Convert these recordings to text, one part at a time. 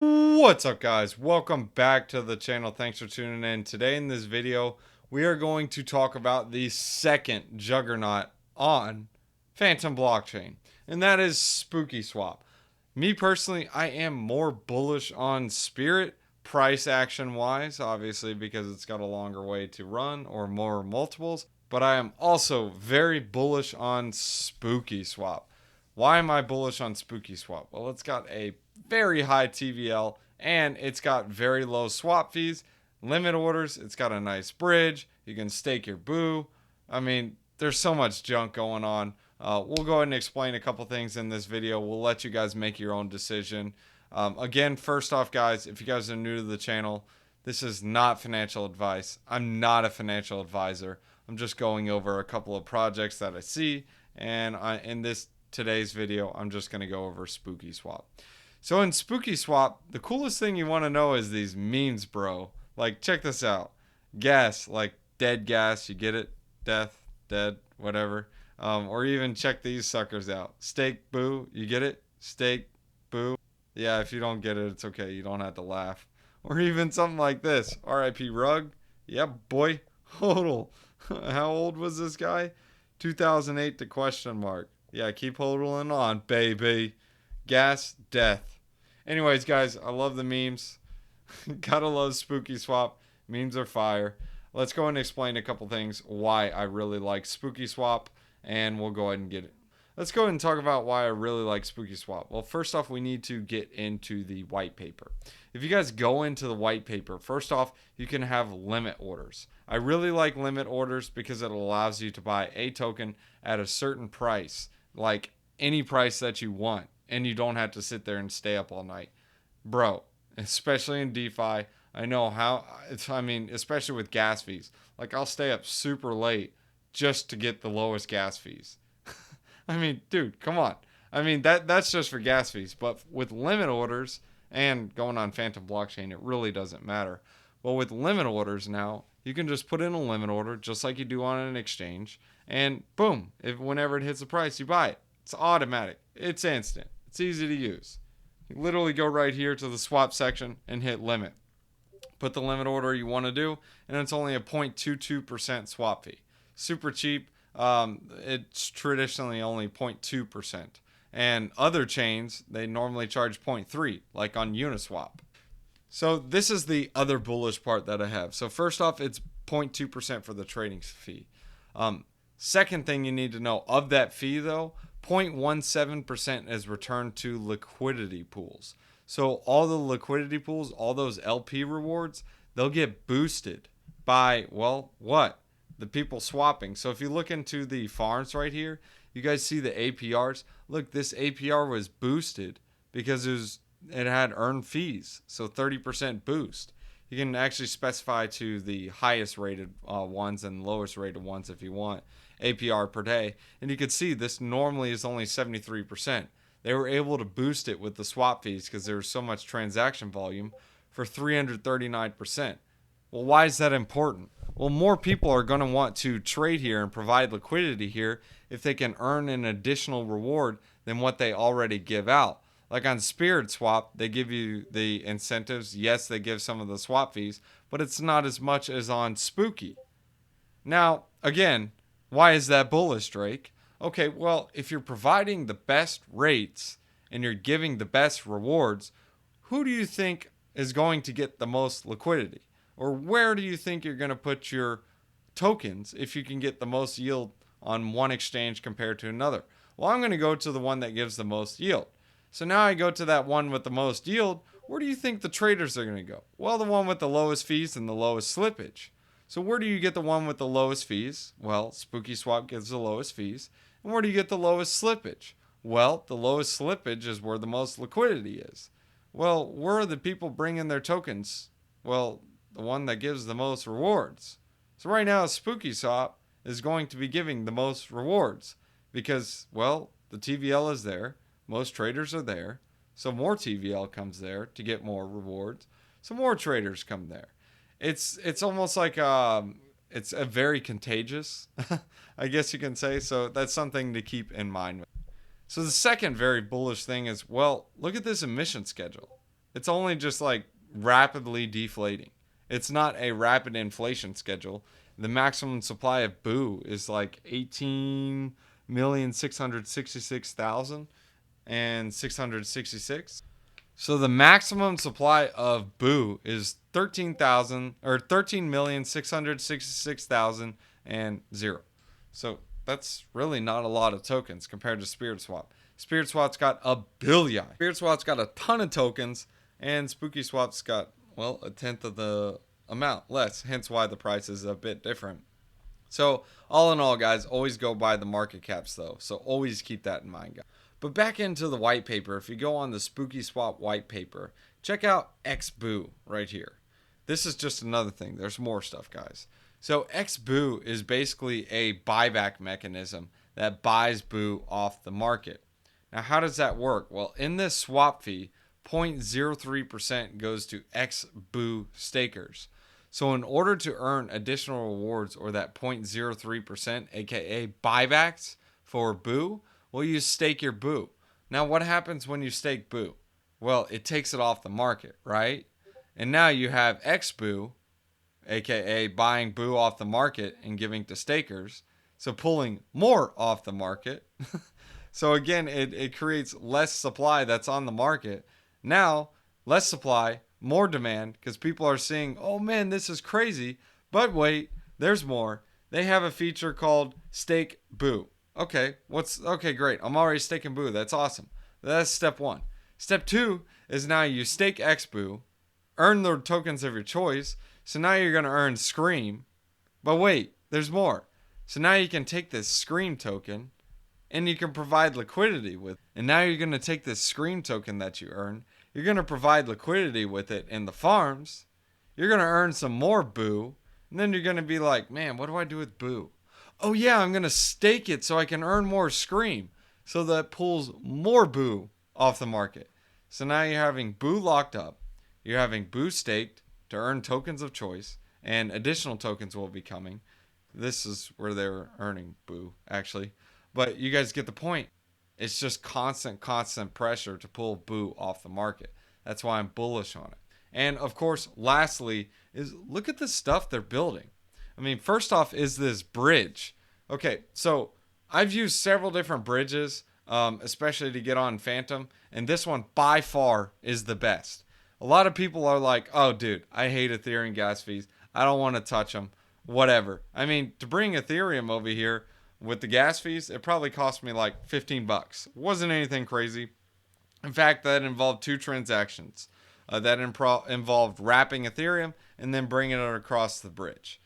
What's up, guys? Welcome back to the channel. Thanks for tuning in. Today in this video, we are going to talk about the second juggernaut on Fantom blockchain, and that is SpookySwap. Me personally, I am more bullish on Spirit price action wise, obviously because it's got a longer way to run or more multiples, but I am also very bullish on SpookySwap. Why am I bullish on SpookySwap? Well, it's got a very high TVL and it's got very low swap fees, limit orders, it's got a nice bridge, you can stake your boo. I mean, there's so much junk going on. We'll go ahead and explain a couple things in this video. We'll let you guys make your own decision. Again, first off, guys, if you guys are new to the channel, this is not financial advice. I'm not a financial advisor. I'm just going over a couple of projects that I see, and in this today's video, I'm just going to go over SpookySwap. So in SpookySwap, the coolest thing you want to know is these memes, bro. Like, check this out. Gas, like dead gas, you get it? Death, dead, whatever. Or even check these suckers out. Steak, boo, you get it? Steak, boo. Yeah, if you don't get it, it's okay. You don't have to laugh. Or even something like this. RIP Rug. Yep, boy. Hodl. How old was this guy? 2008 to question mark. Yeah, keep holding on, baby. Gas, death. Anyways, guys, I love the memes. Gotta love SpookySwap. Memes are fire. Let's go and explain a couple things why I really like SpookySwap, and we'll go ahead and get it. Let's go ahead and talk about why I really like SpookySwap. Well, first off, we need to get into the white paper. If you guys go into the white paper, first off, you can have limit orders. I really like limit orders because it allows you to buy a token at a certain price, like any price that you want, and you don't have to sit there and stay up all night. Bro, especially in DeFi, I know how especially with gas fees. Like, I'll stay up super late just to get the lowest gas fees. I mean, dude, come on. I mean, that's just for gas fees, but with limit orders and going on Fantom blockchain, it really doesn't matter. Well, with limit orders now, you can just put in a limit order just like you do on an exchange, and boom, if whenever it hits the price, you buy it. It's automatic. It's instant. It's easy to use. You literally go right here to the swap section and hit limit. Put the limit order you want to do, and it's only a 0.22% swap fee. Super cheap. It's traditionally only 0.2%. And other chains, they normally charge 0.3, like on Uniswap. So this is the other bullish part that I have. So first off, it's 0.2% for the trading fee. Second thing you need to know of that fee, though, 0.17% is returned to liquidity pools. So all the liquidity pools, all those LP rewards, they'll get boosted by, well, what? The people swapping. So if you look into the farms right here, you guys see the APRs. Look, this APR was boosted because it had earned fees. So 30% boost. You can actually specify to the highest rated ones and lowest rated ones if you want APR per day. And you can see this normally is only 73%. They were able to boost it with the swap fees because there was so much transaction volume for 339%. Well, why is that important? Well, more people are going to want to trade here and provide liquidity here if they can earn an additional reward than what they already give out. Like on Spirit Swap, they give you the incentives. Yes, they give some of the swap fees, but it's not as much as on Spooky. Now, again, why is that bullish, Drake? Okay, well, if you're providing the best rates and you're giving the best rewards, who do you think is going to get the most liquidity? Or where do you think you're going to put your tokens if you can get the most yield on one exchange compared to another? Well, I'm going to go to the one that gives the most yield. So now I go to that one with the most yield. Where do you think the traders are going to go? Well, the one with the lowest fees and the lowest slippage. So where do you get the one with the lowest fees? Well, SpookySwap gives the lowest fees. And where do you get the lowest slippage? Well, the lowest slippage is where the most liquidity is. Well, where are the people bringing their tokens? Well, the one that gives the most rewards. So right now, SpookySwap is going to be giving the most rewards because, well, the TVL is there. Most traders are there. So more TVL comes there to get more rewards. So more traders come there. It's almost like it's a very contagious, I guess you can say. So that's something to keep in mind. So the second very bullish thing is, well, look at this emission schedule. It's only just like rapidly deflating. It's not a rapid inflation schedule. The maximum supply of Boo is like 18,666,666. So the maximum supply of Boo is 13,000 or 13,666,000. So that's really not a lot of tokens compared to SpiritSwap. SpiritSwap's got a billion. SpiritSwap's got a ton of tokens, and SpookySwap's got, well, a tenth of the amount less. Hence why the price is a bit different. So all in all, guys, always go by the market caps though. So always keep that in mind, guys. But back into the white paper, if you go on the SpookySwap white paper, check out XBoo right here. This is just another thing. There's more stuff, guys. So XBoo is basically a buyback mechanism that buys Boo off the market. Now, how does that work? Well, in this swap fee, 0.03% goes to XBoo stakers. So in order to earn additional rewards, or that 0.03%, aka buybacks for Boo, well, you stake your Boo. Now, what happens when you stake Boo? Well, it takes it off the market, right? And now you have XBoo, aka buying Boo off the market and giving to stakers. So pulling more off the market. So again, it creates less supply that's on the market. Now, less supply, more demand, because people are seeing, oh man, this is crazy. But wait, there's more. They have a feature called Stake Boo. Okay, great. I'm already staking Boo. That's awesome. That's step one. Step two is now you stake XBoo, earn the tokens of your choice. So now you're going to earn Scream. But wait, there's more. So now you can take this Scream token and you can provide liquidity with it. And now you're going to take this Scream token that you earn. You're going to provide liquidity with it in the farms. You're going to earn some more Boo. And then you're going to be like, man, what do I do with Boo? Oh yeah, I'm going to stake it so I can earn more Scream. So that pulls more Boo off the market. So now you're having Boo locked up. You're having Boo staked to earn tokens of choice. And additional tokens will be coming. This is where they're earning Boo, actually. But you guys get the point. It's just constant pressure to pull Boo off the market. That's why I'm bullish on it. And of course, lastly, is look at the stuff they're building. I mean, first off is this bridge. Okay, so I've used several different bridges, especially to get on Fantom, and this one by far is the best. A lot of people are like, oh dude, I hate Ethereum gas fees. I don't want to touch them. Whatever. I mean, to bring Ethereum over here with the gas fees, it probably cost me like 15 bucks. It wasn't anything crazy. In fact, that involved 2 transactions. That involved wrapping Ethereum and then bringing it across the bridge.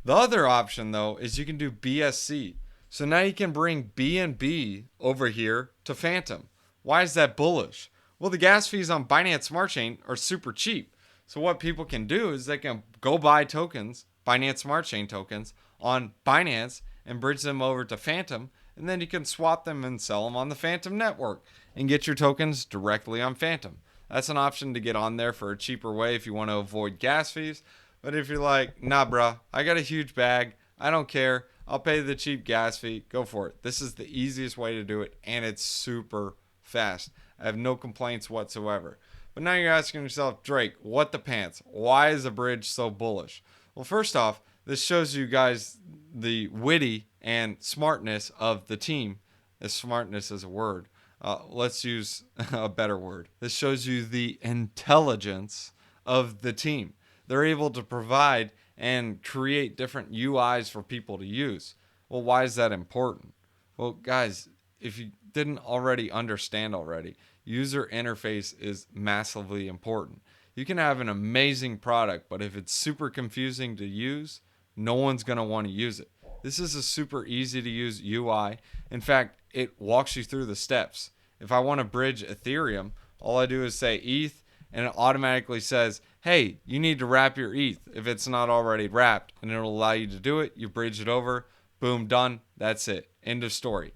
The other option, though, is you can do BSC. So now you can bring BNB over here to Fantom. Why is that bullish? Well, the gas fees on Binance Smart Chain are super cheap. So what people can do is they can go buy tokens, Binance Smart Chain tokens, on Binance and bridge them over to Fantom. And then you can swap them and sell them on the Fantom network and get your tokens directly on Fantom. That's an option to get on there for a cheaper way if you want to avoid gas fees. But if you're like, nah, bruh, I got a huge bag. I don't care. I'll pay the cheap gas fee. Go for it. This is the easiest way to do it, and it's super fast. I have no complaints whatsoever. But now you're asking yourself, Drake, what the pants? Why is the bridge so bullish? Well, first off, this shows you guys the witty and smartness of the team. If smartness is a word. Let's use a better word. This shows you the intelligence of the team. They're able to provide and create different UIs for people to use. Well, why is that important? Well, guys, if you didn't already understand already, user interface is massively important. You can have an amazing product, but if it's super confusing to use, no one's going to want to use it. This is a super easy to use UI. In fact, it walks you through the steps. If I want to bridge Ethereum, all I do is say ETH, and it automatically says, hey, you need to wrap your ETH if it's not already wrapped, and it'll allow you to do it. You bridge it over, boom, done. That's it. End of story.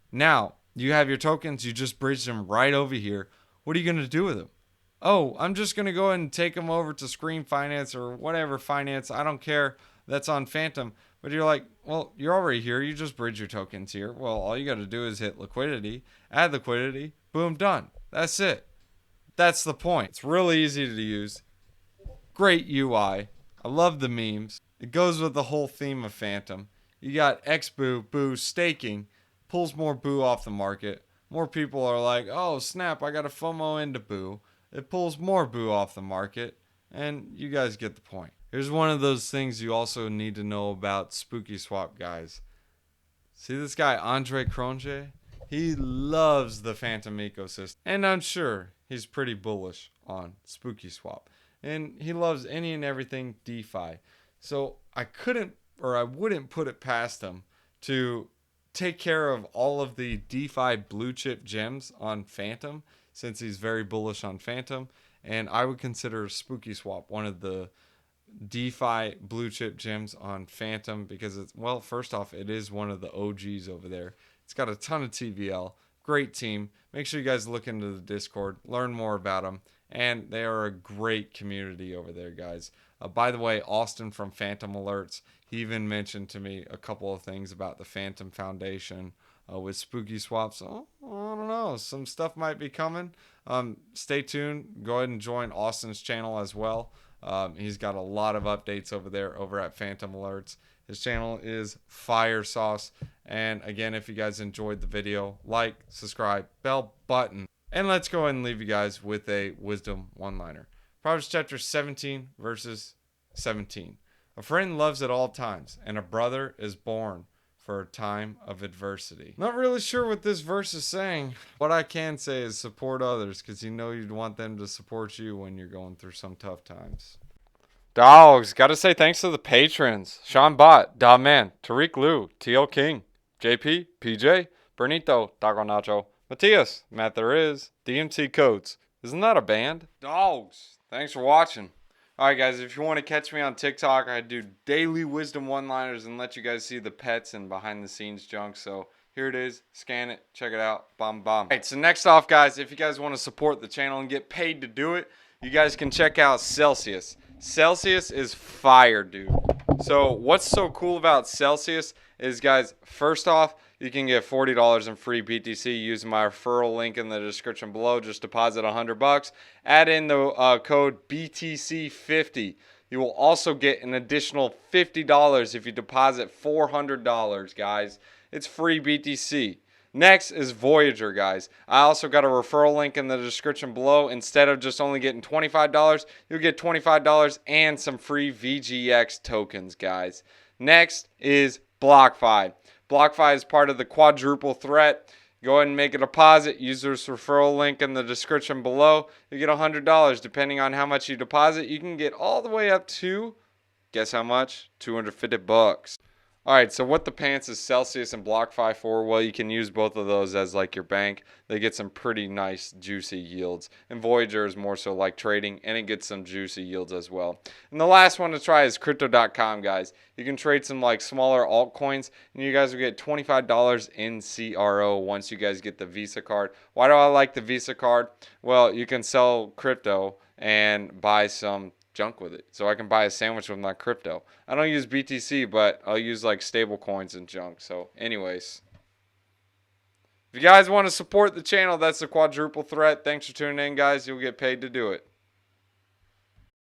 Now, you have your tokens. You just bridge them right over here. What are you going to do with them? Oh, I'm just going to go ahead and take them over to Screen Finance or whatever finance. I don't care. That's on Fantom. But you're like, well, you're already here. You just bridge your tokens here. Well, all you got to do is hit liquidity, add liquidity, boom, done. That's it. That's the point. It's really easy to use. Great UI. I love the memes. It goes with the whole theme of Fantom. You got XBoo, Boo staking, pulls more Boo off the market. More people are like, oh snap, I got a FOMO into Boo. It pulls more Boo off the market, and you guys get the point. Here's one of those things you also need to know about SpookySwap, guys. See this guy, Andre Cronje? He loves the Fantom ecosystem, and I'm sure he's pretty bullish on SpookySwap. And he loves any and everything DeFi. So I wouldn't put it past him to take care of all of the DeFi blue chip gems on Fantom, since he's very bullish on Fantom. And I would consider SpookySwap one of the DeFi blue chip gems on Fantom because it's, well, first off, it is one of the OGs over there. It's got a ton of TVL, great team. Make sure you guys look into the Discord, learn more about them, and they are a great community over there, guys. By the way, Austin from Fantom Alerts, he even mentioned to me a couple of things about the Fantom Foundation with SpookySwap. So I don't know, some stuff might be coming. Stay tuned. Go ahead and join Austin's channel as well. He's got a lot of updates over there over at Fantom Alerts. His channel is Fire Sauce. And again, if you guys enjoyed the video, like, subscribe, bell button. And let's go ahead and leave you guys with a wisdom one-liner. Proverbs chapter 17 verses 17. A friend loves at all times, and a brother is born for a time of adversity. Not really sure what this verse is saying. What I can say is support others, because you know you'd want them to support you when you're going through some tough times. Dogs, gotta say thanks to the patrons. Sean Bott, Da Man, Tariq Liu, TL King, JP, PJ, Bernito, Taco Nacho, Matthias, Matt There Is, DMC Codes. Isn't that a band? Dogs, thanks for watching. Alright guys, if you want to catch me on TikTok, I do daily wisdom one-liners and let you guys see the pets and behind the scenes junk. So here it is, scan it, check it out, bomb. Alright, so next off guys, if you guys want to support the channel and get paid to do it, you guys can check out Celsius. Celsius is fire, dude. So what's so cool about Celsius is, guys, first off, you can get $40 in free BTC using my referral link in the description below. Just deposit $100. Add in the code BTC50. You will also get an additional $50 if you deposit $400, guys. It's free BTC. Next is Voyager, guys. I also got a referral link in the description below. Instead of just only getting $25, you'll get $25 and some free VGX tokens, guys. Next is BlockFi. BlockFi is part of the quadruple threat. Go ahead and make a deposit. Use this referral link in the description below. You get $100. Depending on how much you deposit, you can get all the way up to, guess how much? $250. Alright, so what the pants is Celsius and BlockFi for? Well, you can use both of those as like your bank. They get some pretty nice juicy yields. And Voyager is more so like trading, and it gets some juicy yields as well. And the last one to try is Crypto.com, guys. You can trade some like smaller altcoins, and you guys will get $25 in CRO once you guys get the Visa card. Why do I like the Visa card? Well, you can sell crypto and buy some junk with it, so I can buy a sandwich with my crypto. I don't use BTC, but I'll use like stable coins and junk. So anyways, if you guys want to support the channel, that's the quadruple threat. Thanks for tuning in, guys. You'll get paid to do it.